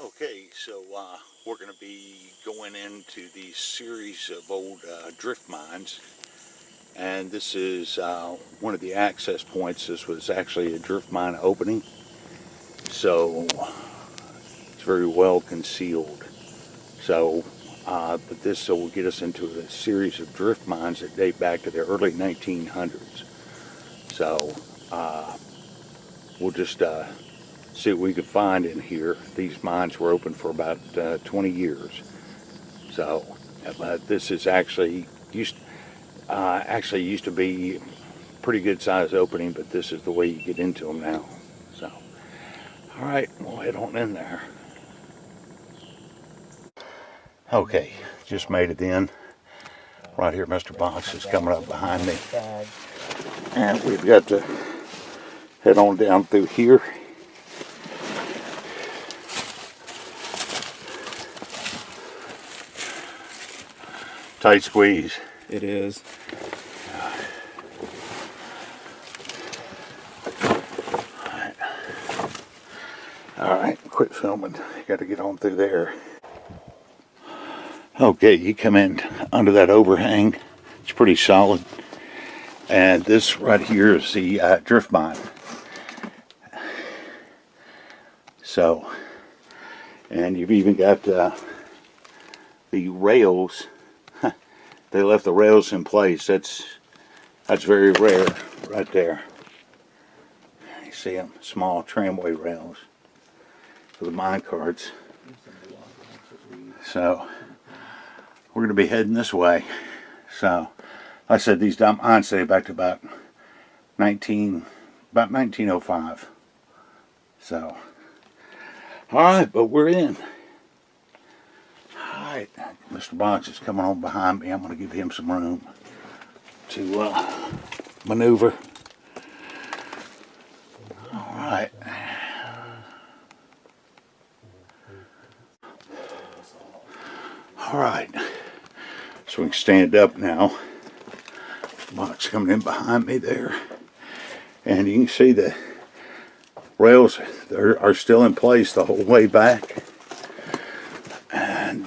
Okay, so we're going to be going into the series of old drift mines, and this is one of the access points. This was actually a drift mine opening, so it's very well concealed. So, but this will get us into a series of drift mines that date back to the early 1900s. So we'll just see what we can find in here. These mines were open for about 20 years. So this is actually used to be pretty good size opening, but this is the way you get into them now. So, all right, we'll head on in there. Okay, just made it in. Right here, Mr. Box is coming up behind me, and we've got to head on down through here. Tight squeeze. It is. All right, quit filming. You got to get on through there. Okay, you come in under that overhang. It's pretty solid. And this right here is the drift mine. So, and you've even got the rails. They left the rails in place. That's very rare right there. You see them, small tramway rails for the mine carts. So we're going to be heading this way. So like I said, these mines date back to about 1905. So all right, but we're in. Alright, Mr. Box is coming on behind me. I'm going to give him some room to maneuver. Alright. Alright. So we can stand up now. Mr. Box coming in behind me there. And you can see the rails are still in place the whole way back. And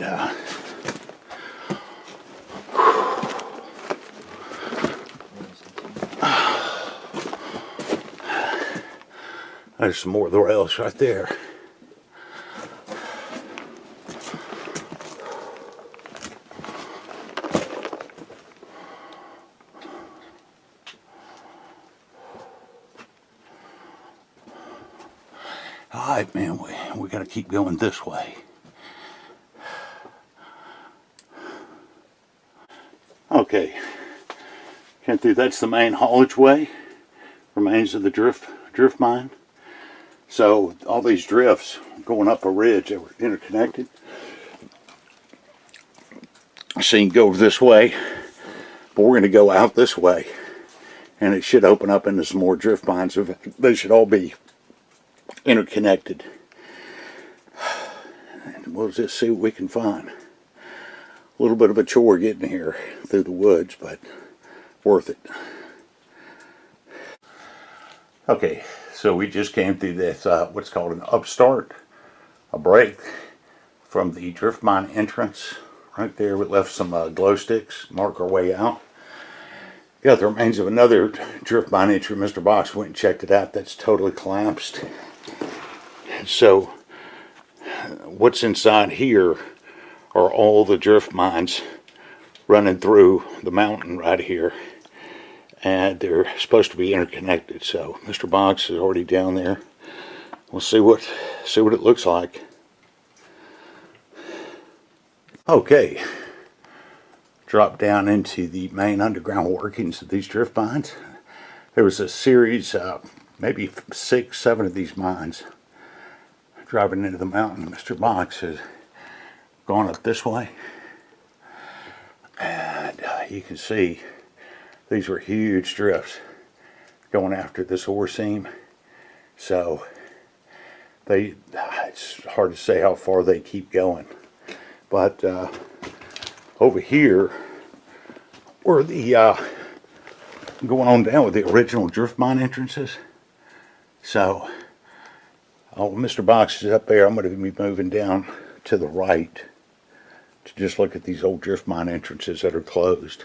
there's some more of the rails right there. All right, man, we got to keep going this way. Okay, came through. That's the main haulage way. Remains of the drift mine. So all these drifts going up a ridge that were interconnected. So you can go this way, but we're going to go out this way, and it should open up into some more drift mines. They should all be interconnected, and we'll just see what we can find. A little bit of a chore getting here through the woods, but worth it. Okay, so we just came through this what's called an upstart, a break from the drift mine entrance. Right there, we left some glow sticks, mark our way out. Got the remains of another drift mine entry. Mr. Box went and checked it out. That's totally collapsed. So what's inside here are all the drift mines running through the mountain right here, and they're supposed to be interconnected. So Mr. Box is already down there. We'll see what it looks like. Okay, drop down into the main underground workings of these drift mines. There was a series, maybe 6, 7 of these mines driving into the mountain. Mr. Box has gone up this way, and you can see these were huge drifts going after this ore seam. So it's hard to say how far they keep going. But over here, where the going on down with the original drift mine entrances. So Oh, Mr. Box is up there. I'm going to be moving down to the right to just look at these old drift mine entrances that are closed.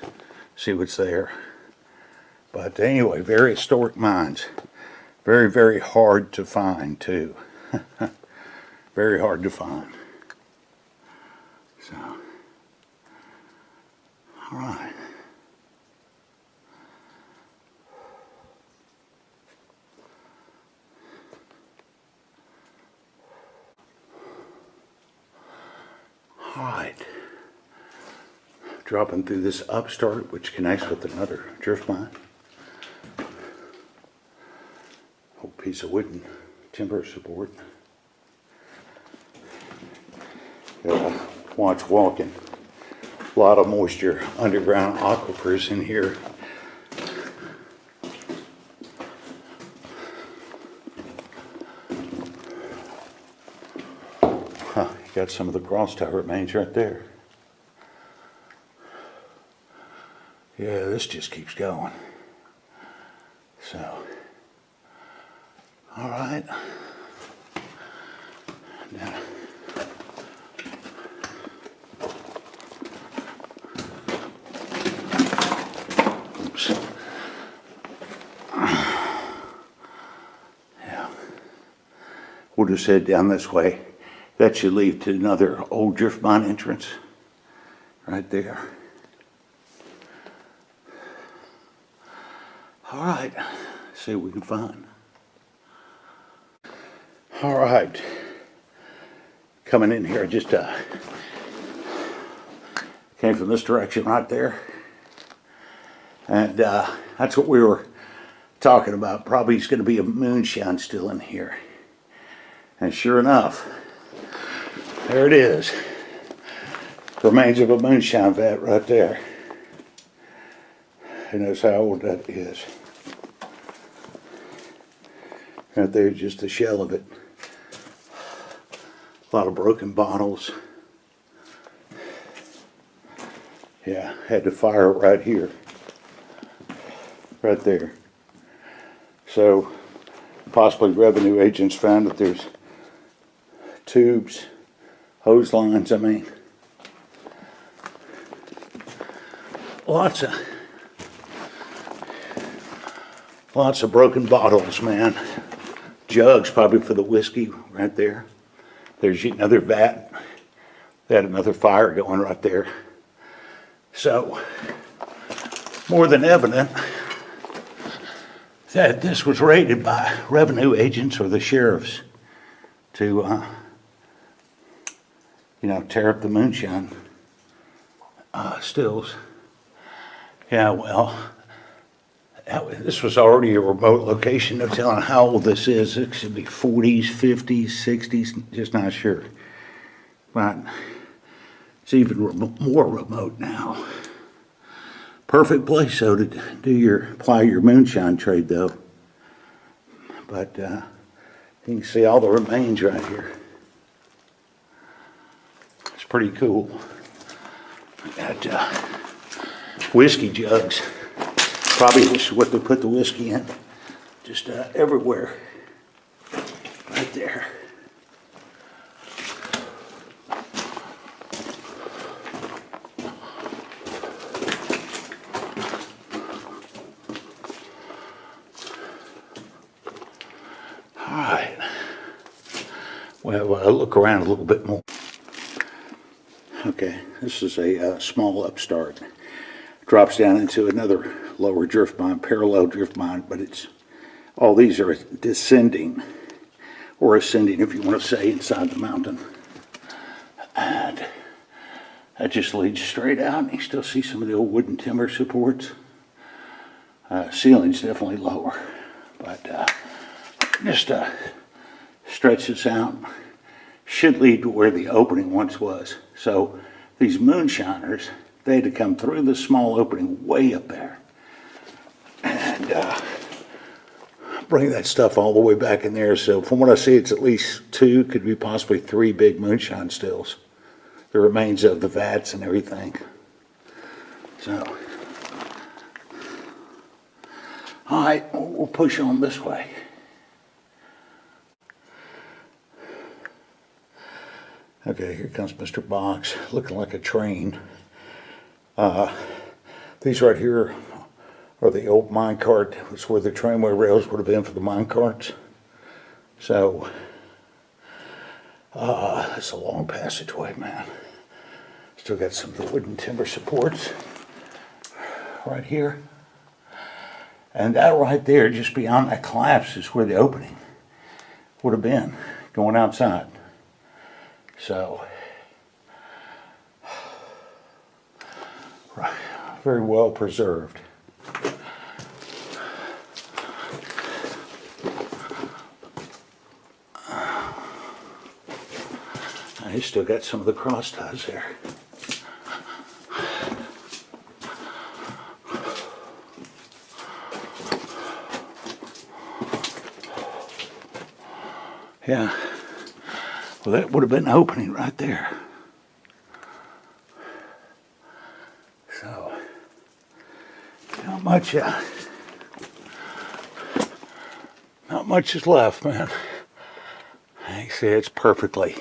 See what's there. But anyway, very historic mines. Very, very hard to find too. Very hard to find. So, all right. All right. Dropping through this upstart, which connects with another drift mine. Whole piece of wooden timber support. Gotta watch walking. A lot of moisture, underground aquifers in here. Huh, you got some of the cross tie remains right there. Yeah, this just keeps going. So, all right. Now, oops. Yeah. We'll just head down this way. That should lead to another old drift mine entrance right there. All right, see what we can find. All right, coming in here, just came from this direction right there. And that's what we were talking about. Probably is going to be a moonshine still in here. And sure enough, there it is. Remains of a moonshine vat right there. Who knows how old that is. Right there, just the shell of it. A lot of broken bottles. Yeah, had to fire it right here. Right there. So, possibly revenue agents found that there's tubes, hose lines, I mean. Lots of broken bottles, man. Jugs, probably for the whiskey, right there. There's another vat. They had another fire going right there. So, more than evident that this was raided by revenue agents or the sheriffs to, tear up the moonshine stills. Yeah, well, this was already a remote location. No telling how old this is. It could be 40s, 50s, 60s, just not sure. But it's even more remote now. Perfect place, though, to ply your moonshine trade, though. But you can see all the remains right here. It's pretty cool. Got whiskey jugs. Probably this is what they put the whiskey in. Just everywhere. Right there. Alright. Well, I'll look around a little bit more. Okay, this is a small upstart. Drops down into another lower drift mine, parallel drift mine, but all these are descending, or ascending if you want to say, inside the mountain. And that just leads straight out, and you still see some of the old wooden timber supports. Ceiling's definitely lower, but just stretch this out. Should lead to where the opening once was. So these moonshiners, they had to come through the small opening way up there and bring that stuff all the way back in there. So from what I see, it's at least 2, could be possibly 3 big moonshine stills. The remains of the vats and everything. So, all right, we'll push on this way. Okay, here comes Mr. Box, looking like a train. These right here are the old mine cart. It's where the tramway rails would have been for the mine carts. So, it's a long passageway, man. Still got some of the wooden timber supports right here. And that right there, just beyond that collapse, is where the opening would have been, going outside. So, right, very well preserved. I still got some of the cross ties there. Yeah, well, that would have been an opening right there. So, not much is left, man. Like I say, it's perfectly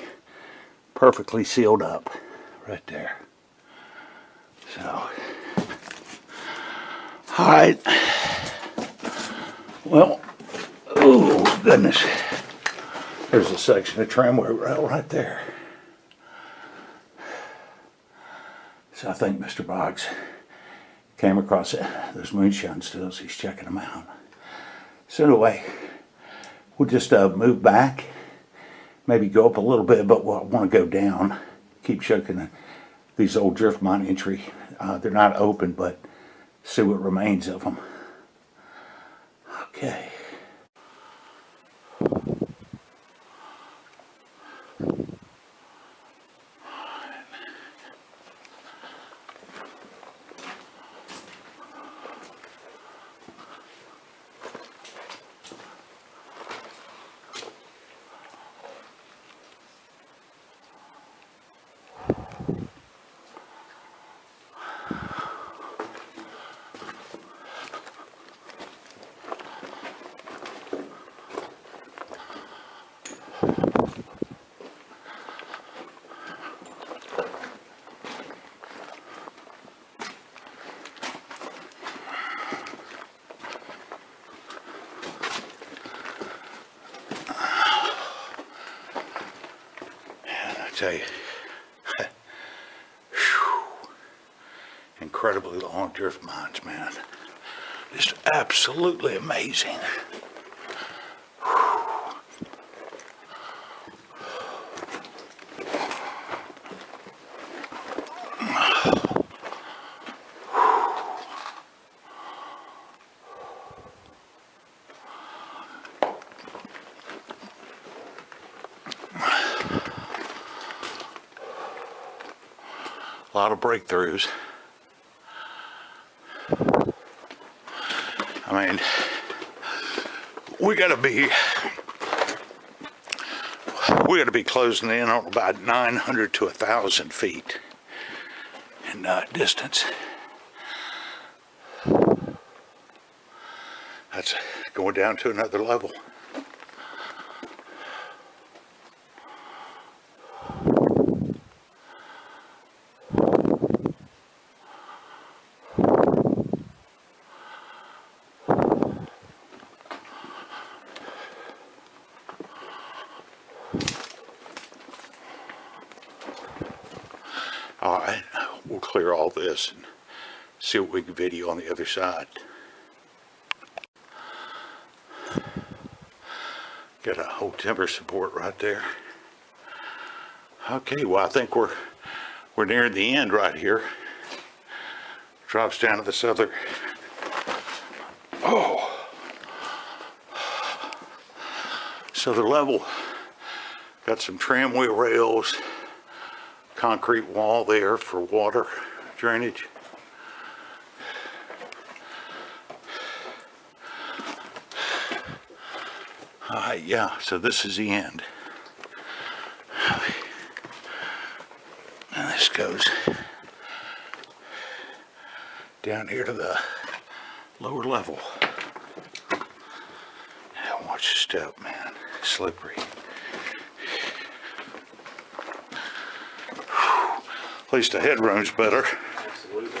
sealed up right there. So, all right. Well, oh goodness. There's a section of tramway rail right there. So I think Mr. Boggs came across those moonshine stills. He's checking them out. So anyway, we'll just move back, maybe go up a little bit, but we'll want to go down. Keep checking these old drift mine entry. They're not open, but see what remains of them. Okay. Tell you, incredibly long drift mines, man. Just absolutely amazing. A lot of breakthroughs. I mean, we gotta be closing in on about 900 to 1,000 feet in distance. That's going down to another level. All right, we'll clear all this and see what we can video on the other side. Got a whole timber support right there. Okay, well, I think we're near the end right here. Drops down to this other. Oh, so the level got some tramway rails, concrete wall there for water drainage. Yeah, so this is the end. And this goes down here to the lower level. Watch the step, man. Slippery. At least the headroom's better. Absolutely.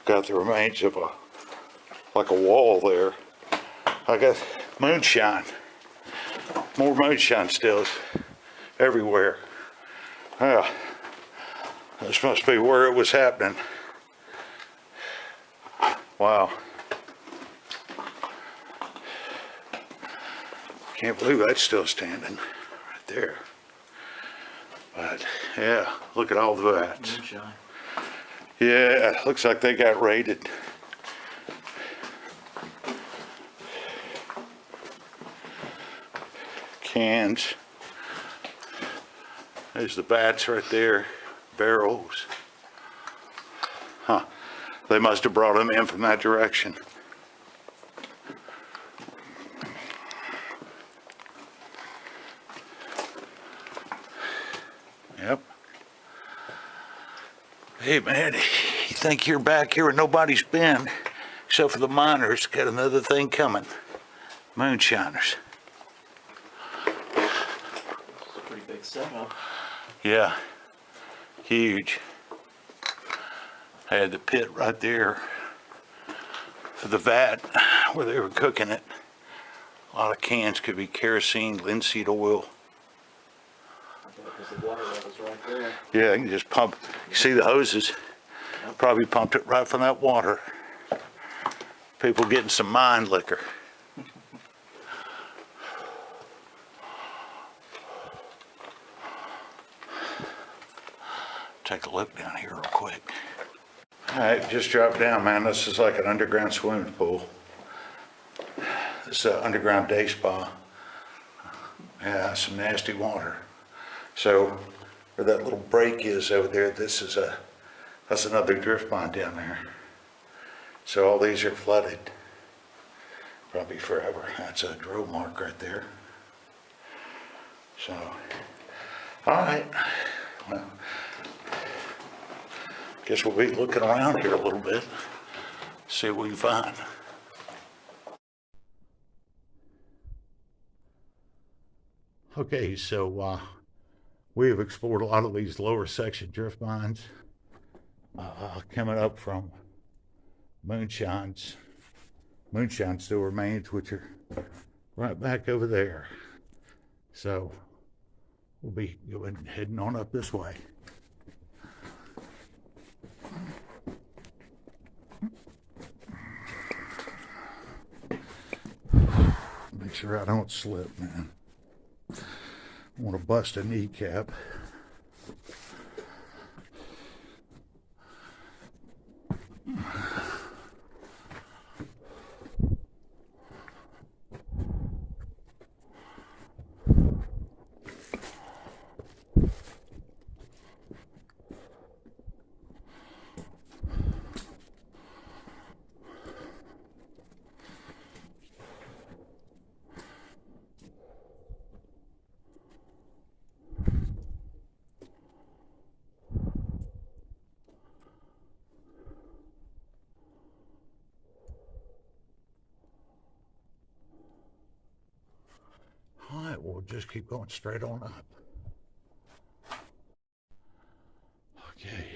Got the remains of like a wall there. I got moonshine. More moonshine stills everywhere. Yeah, this must be where it was happening. Wow. Can't believe that's still standing right there. But yeah, look at all the vats. Moonshine. Yeah, looks like they got raided. Cans. There's the bats right there. Barrels. Huh. They must have brought them in from that direction. Yep. Hey man, you think you're back here and nobody's been, except for the miners. Got another thing coming. Moonshiners. It's a pretty big setup. Yeah, huge. I had the pit right there for the vat where they were cooking it. A lot of cans, could be kerosene, linseed oil. Because the water level's right there. Yeah, you can just pump. You see the hoses? Probably pumped it right from that water. People getting some mine liquor. Take a look down here real quick. All right, just dropped down, man. This is like an underground swimming pool. This is an underground day spa. Yeah, some nasty water. So where that little break is over there, that's another drift pond down there. So all these are flooded, probably forever. That's a drill mark right there. So, all right, well, guess we'll be looking around here a little bit, see what we can find. Okay, so we have explored a lot of these lower section drift mines, coming up from moonshine still remains, which are right back over there. So we'll be heading on up this way. Make sure I don't slip, man. I want to bust a kneecap. All right, we'll just keep going straight on up. Okay.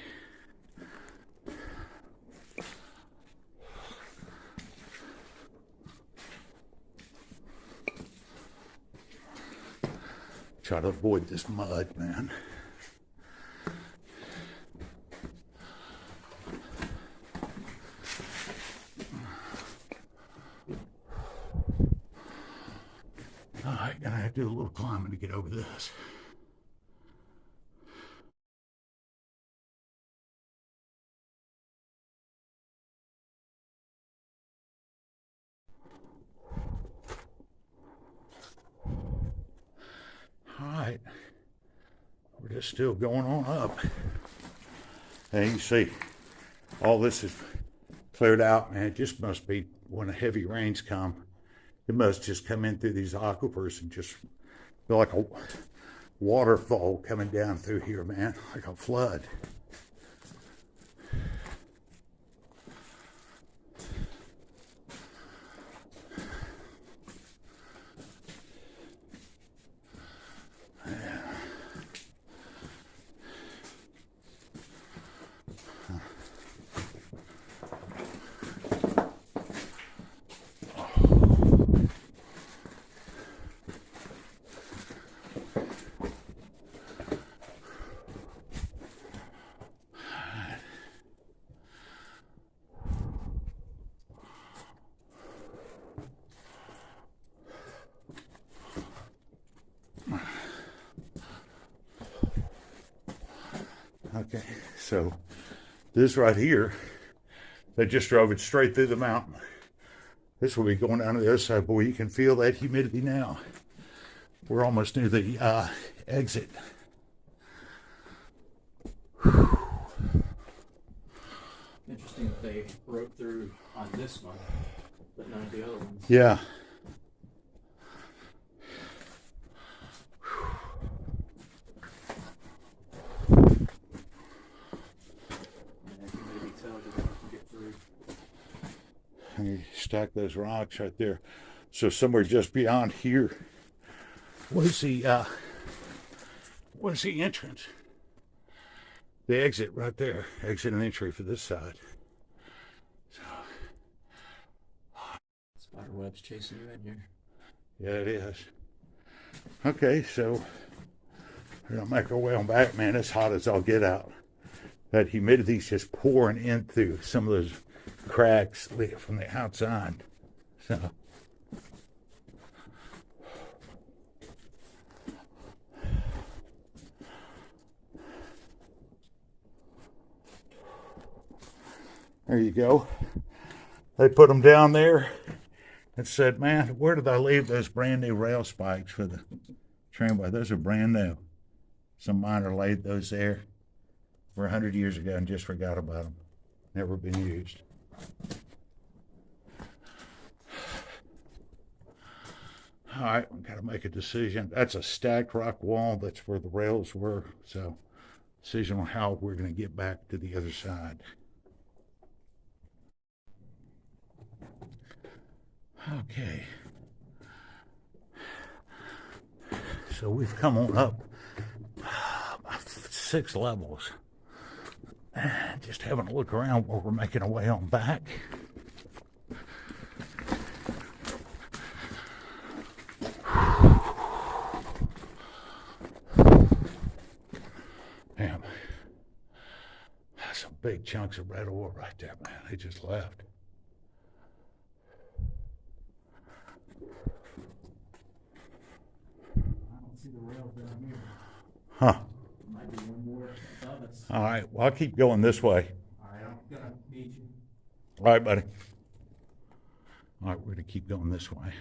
Try to avoid this mud, man. All right, gonna have to do a little climbing to get over this. All right, we're just still going on up. And you can see all this is cleared out, man. It just must be when the heavy rains come. It must just come in through these aquifers and just feel like a waterfall coming down through here, man, like a flood. Okay, so this right here, they just drove it straight through the mountain. This will be going down to the other side. Boy, you can feel that humidity now. We're almost near the exit. Interesting that they broke through on this one, but none of the other ones. Yeah. And you maybe tell that they can get through. And you stack those rocks right there. So somewhere just beyond here was the entrance. The exit right there. Exit and entry for this side. So Spider web's chasing you in here. yeah, it is. Okay, so we're gonna make our way on back, man. It's hot as all get out. That humidity's just pouring in through some of those cracks from the outside. So there you go. They put them down there and said, man, where did I leave those brand new rail spikes for the tramway? Those are brand new. Some miner laid those there for 100 years ago and just forgot about them. Never been used. All right, we've got to make a decision. That's a stacked rock wall. That's where the rails were. So, decision on how we're going to get back to the other side. Okay. So we've come on up 6 levels. Just having a look around while we're making our way on back. Damn. That's some big chunks of red ore right there, man. They just left. See the rails down here. Huh. Might be one more above us. All right. Well, I'll keep going this way. All right, I'm gonna need you. All right, buddy. All right, we're going to keep going this way.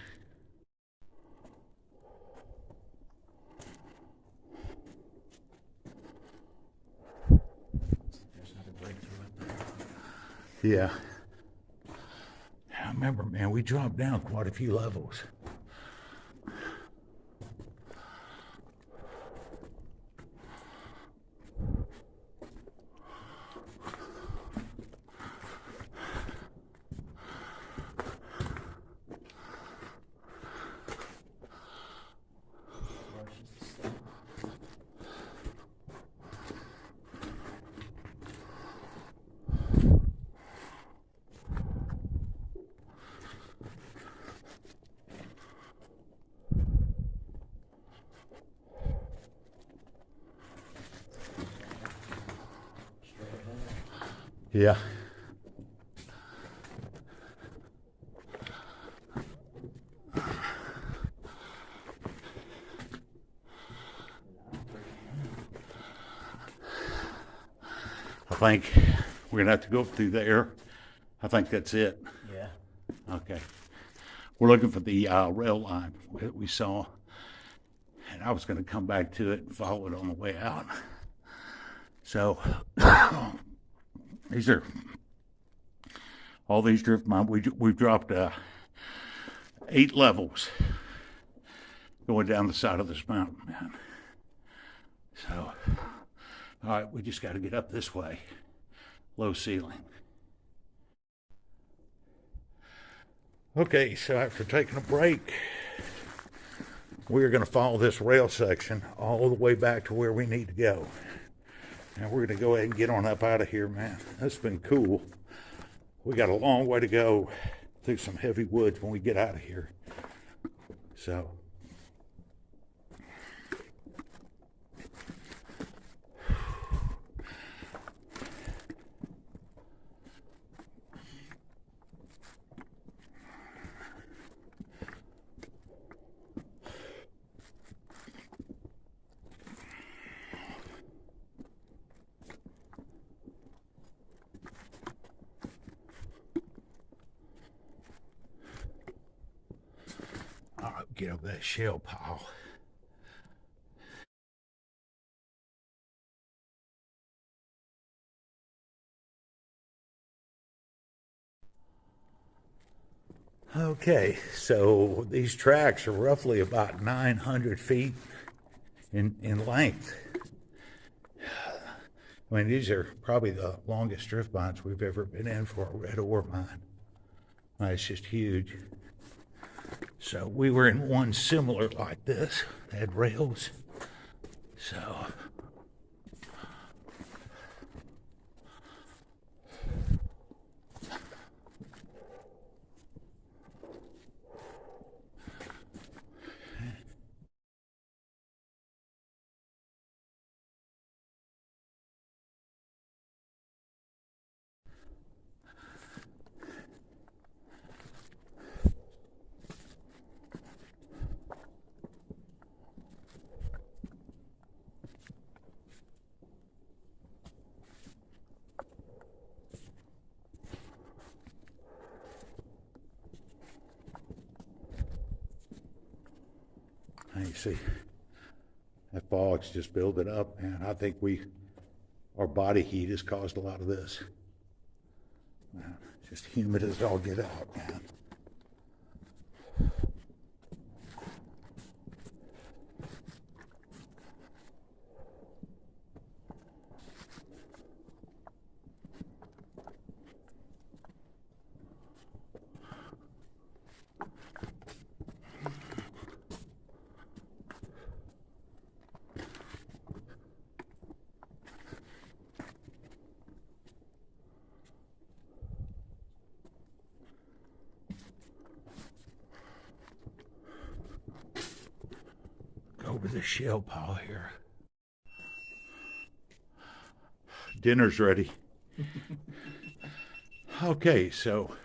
There's another breakthrough up there. Yeah. I remember, man, we dropped down quite a few levels. Yeah. I think we're gonna have to go up through there. I think that's it. Yeah. Okay. We're looking for the rail line that we saw, and I was gonna come back to it and follow it on the way out. So these are all these drift mines. We've dropped 8 levels going down the side of this mountain, man. So, all right, we just got to get up this way. Low ceiling. Okay, so after taking a break, we're going to follow this rail section all the way back to where we need to go. And we're going to go ahead and get on up out of here, man. That's been cool. We got a long way to go through some heavy woods when we get out of here. So, get over that shell pile. Okay, so these tracks are roughly about 900 feet in length. I mean, these are probably the longest drift mines we've ever been in for a red ore mine. It's just huge. So we were in one similar like this. They had rails. So you see, that fog's just building up, and I think our body heat has caused a lot of this. Man, just humid as all get out, man. Over the shell pile here. Dinner's ready. Okay, so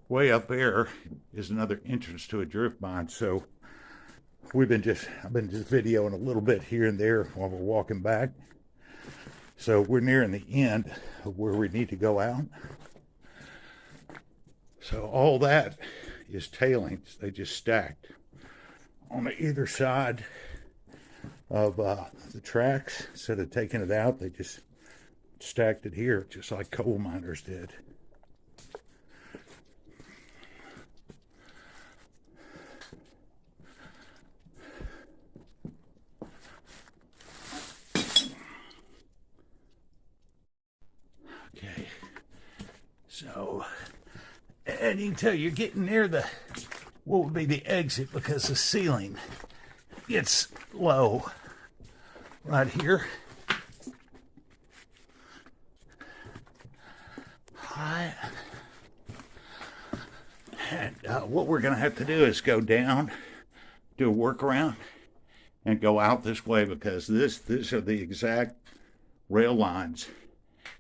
way up there is another entrance to a drift mine. So I've been just videoing a little bit here and there while we're walking back. So we're nearing the end of where we need to go out. So all that is tailings. They just stacked on either side of the tracks. Instead of taking it out, they just stacked it here, just like coal miners did. Okay, so, and you can tell you're getting near what would be the exit, because the ceiling gets low right here. Right. And what we're going to have to do is go down, do a workaround, and go out this way, because these are the exact rail lines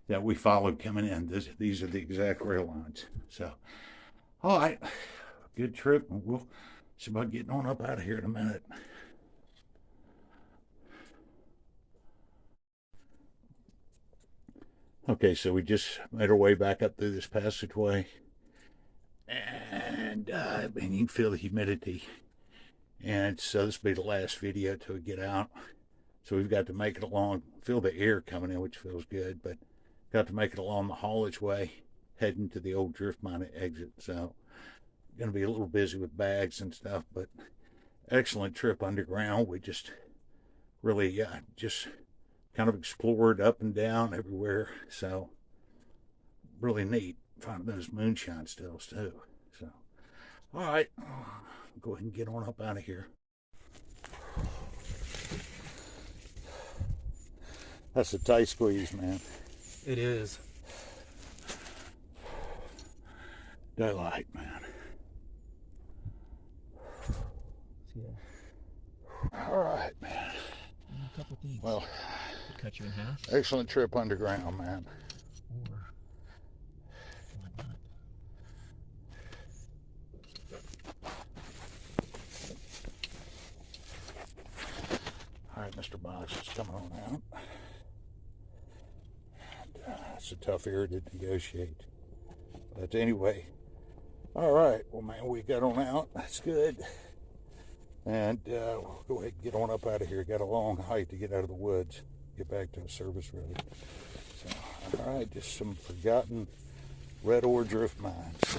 that we followed coming in. These are the exact rail lines. So, all right, good trip, and we'll see about getting on up out of here in a minute. Okay, so we just made our way back up through this passageway, and you can feel the humidity. And so this will be the last video till we get out. So we've got to make it along, feel the air coming in, which feels good, but got to make it along the haulage way, heading to the old drift mine exit. So going to be a little busy with bags and stuff, but excellent trip underground. We just really just kind of explored up and down everywhere. So really neat finding those moonshine stills too. So, all right, go ahead and get on up out of here. That's a tight squeeze, man. It is. Daylight, man. Yeah. All right, man. A couple things. Well, cut you in half. Excellent trip underground, man. Or why not? All right, Mr. Box is coming on out. It's a tough area to negotiate. But anyway, all right. Well, man, we got on out. That's good. And we'll go ahead and get on up out of here. Got a long hike to get out of the woods, get back to the service road. So, all right, just some forgotten red ore drift mines.